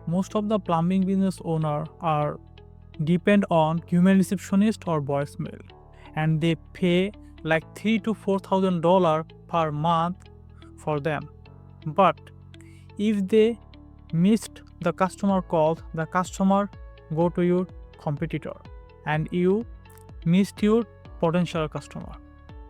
most of the plumbing business owner are depend on human receptionist or voicemail, and they pay like $3,000 to $4,000 per month for them. But if they missed the customer call, the customer go to your competitor and you missed your potential customer.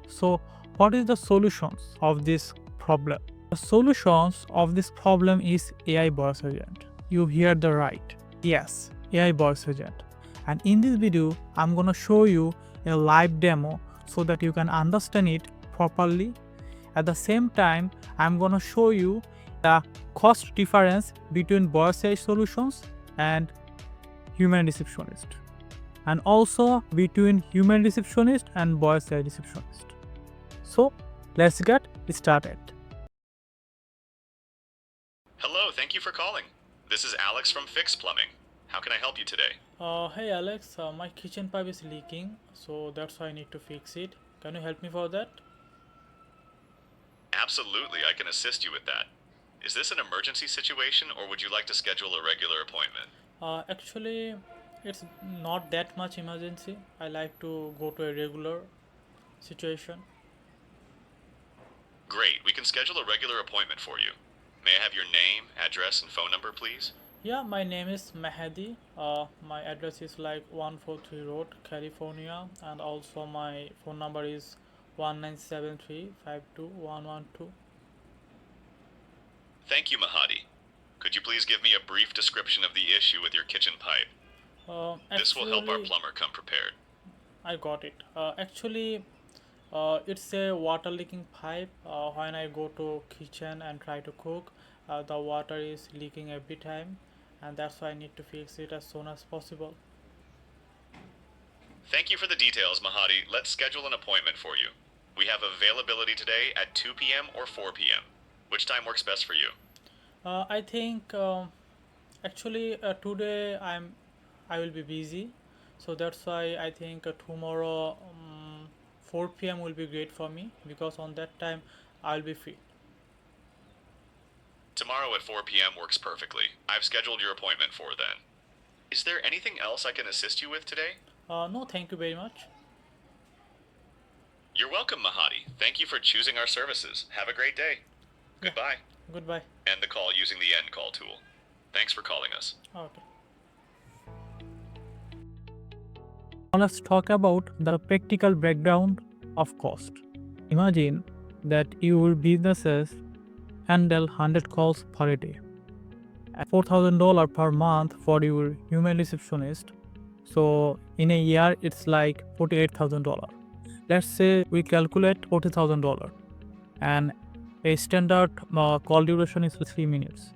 So what is the solutions of this problem? The solutions of this problem is AI voice agent. You heard the right. Yes, AI voice agent. And in this video, I'm gonna show you a live demo so that you can understand it properly. At the same time, I'm gonna show you the cost difference between voice AI solutions and human receptionist, and also between human receptionist and voice AI receptionist. So let's get started. Hello, thank you for calling. This is Alex from Fix Plumbing. How can I help you today? Hey Alex, my kitchen pipe is leaking, so that's why I need to fix it. Can you help me for that? Absolutely, I can assist you with that. Is this an emergency situation or would you like to schedule a regular appointment? Actually, it's not that much emergency. I like to go to a regular situation. Great, we can schedule a regular appointment for you. May I have your name, address, and phone number, please? Yeah, my name is Mahdi. My address is like 143 Road, California, and also my phone number is 1973521112. Thank you, Mahadi. Could you please give me a brief description of the issue with your kitchen pipe? This will help our Actually, plumber come prepared. I got it. Actually, it's a water leaking pipe. When I go to kitchen and try to cook, the water is leaking every time, and that's why I need to fix it as soon as possible. Thank you for the details, Mahadi. Let's schedule an appointment for you. We have availability today at 2 p.m. or 4 p.m. Which time works best for you? I think actually today I will be busy, so that's why I think tomorrow 4 p.m. will be great for me because on that time I'll be free. Tomorrow at 4 p.m. works perfectly. I've scheduled your appointment for then. Is there anything else I can assist you with today? No, thank you very much. You're welcome, Mahadi. Thank you for choosing our services. Have a great day. Yeah. Goodbye. Goodbye. End the call using the end call tool. Thanks for calling us. Okay. Now let's talk about the practical breakdown of cost. Imagine that your businesses handle 100 calls per day at $4,000 per month for your human receptionist. So in a year, it's like $48,000. Let's say we calculate $40,000, and a standard call duration is 3 minutes.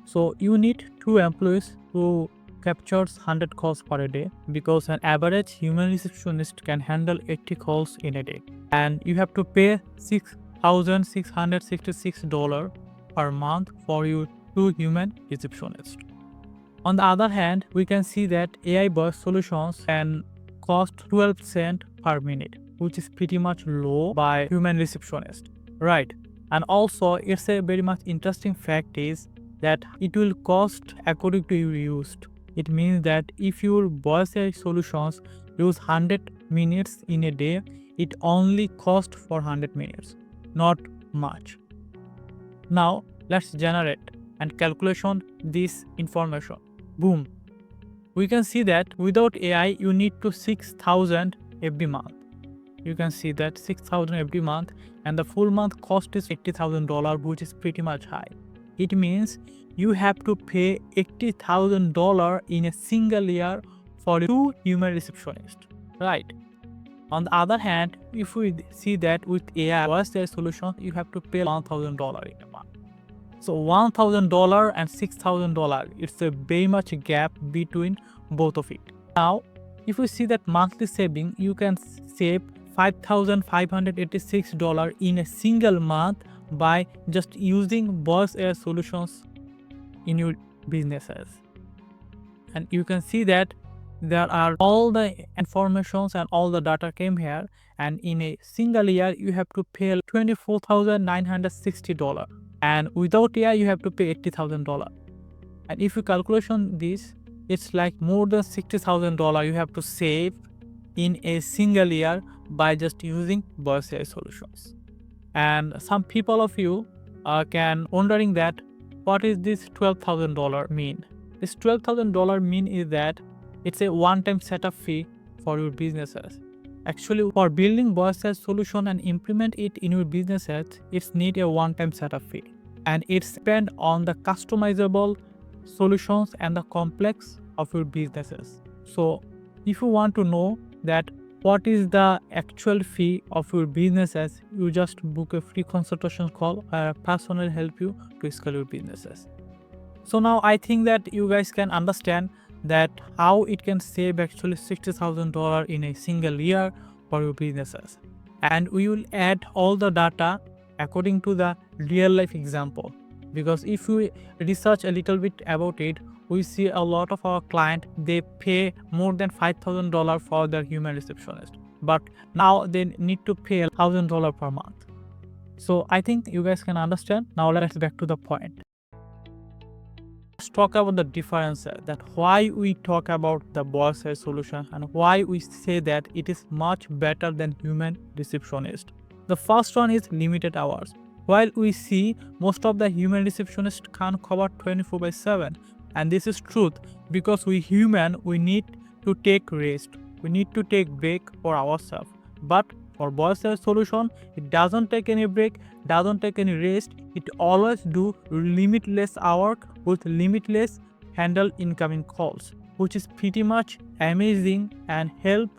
So you need 2 employees who captures 100 calls per day, because an average human receptionist can handle 80 calls in a day, and you have to pay $6,666 per month for your 2 human receptionists. On the other hand, we can see that AI voice solutions can cost 12 cents per minute, which is pretty much low by human receptionist, right? And also, it's a very much interesting fact is that it will cost according to your used. It means that if your voice AI solutions use 100 minutes in a day, it only costs for 100 minutes, not much. Now let's generate and calculation this information. Boom. We can see that without AI you need to 6,000 every month. You can see that 6,000 every month, and the full month cost is $80,000, which is pretty much high. It means you have to pay $80,000 in a single year for 2 human receptionists, right? On the other hand, if we see that with AI voice AI solution, you have to pay $1,000 in a month. So $1,000 and $6,000, it's a very much gap between both of it. Now, if we see that monthly saving, you can save $5,586 in a single month by just using voice AI solutions in your businesses. And you can see that there are all the informations and all the data came here, and in a single year you have to pay $24,960, and without AI you have to pay $80,000. And if you calculation this, it's like more than $60,000 you have to save in a single year by just using voice AI solutions. And some people of you can wondering that what is this $12,000 mean? This $12,000 mean is that it's a one-time setup fee for your businesses. Actually, for building voice AI solution and implement it in your businesses, it's need a one-time setup fee, and it's depend on the customizable solutions and the complex of your businesses. So if you want to know that what is the actual fee of your businesses, you just book a free consultation call where a person will help you to scale your businesses. So now I think that you guys can understand that how it can save actually $60,000 in a single year for your businesses. And we will add all the data according to the real life example, because if we research a little bit about it, we see a lot of our client, they pay more than $5,000 for their human receptionist, but now they need to pay $1,000 per month. So I think you guys can understand. Now let's back to the point. Let's talk about the differences, that why we talk about the voice AI solution and why we say that it is much better than human receptionist. The first one is limited hours. While we see most of the human receptionists can't cover 24/7, and this is truth, because we human, we need to take rest, we need to take break for ourselves. But for voice AI solution, it doesn't take any break, doesn't take any rest. It always do limitless hour with limitless handle incoming calls, which is pretty much amazing and help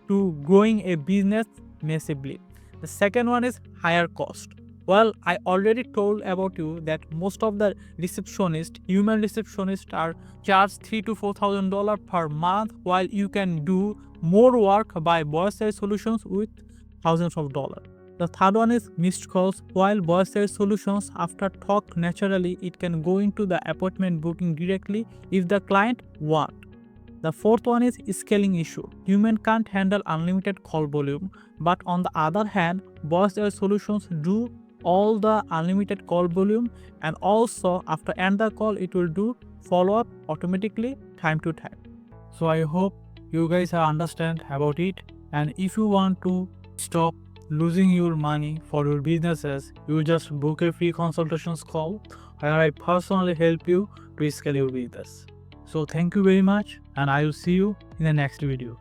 to growing a business massively. The second one is higher cost. Well, I already told about you that most of the receptionists, human receptionists, are charged $3,000 to $4,000 per month, while you can do more work by voice AI solutions with thousands of dollars. The third one is missed calls. While voice AI solutions, after talk naturally, it can go into the appointment booking directly if the client want. The fourth one is scaling issue. Human can't handle unlimited call volume, but on the other hand, voice AI solutions do all the unlimited call volume, and also after end the call, it will do follow up automatically time to time. So I hope you guys have understand about it, and if you want to stop losing your money for your businesses, you just book a free consultations call where I personally help you to scale your business. So thank you very much, and I will see you in the next video.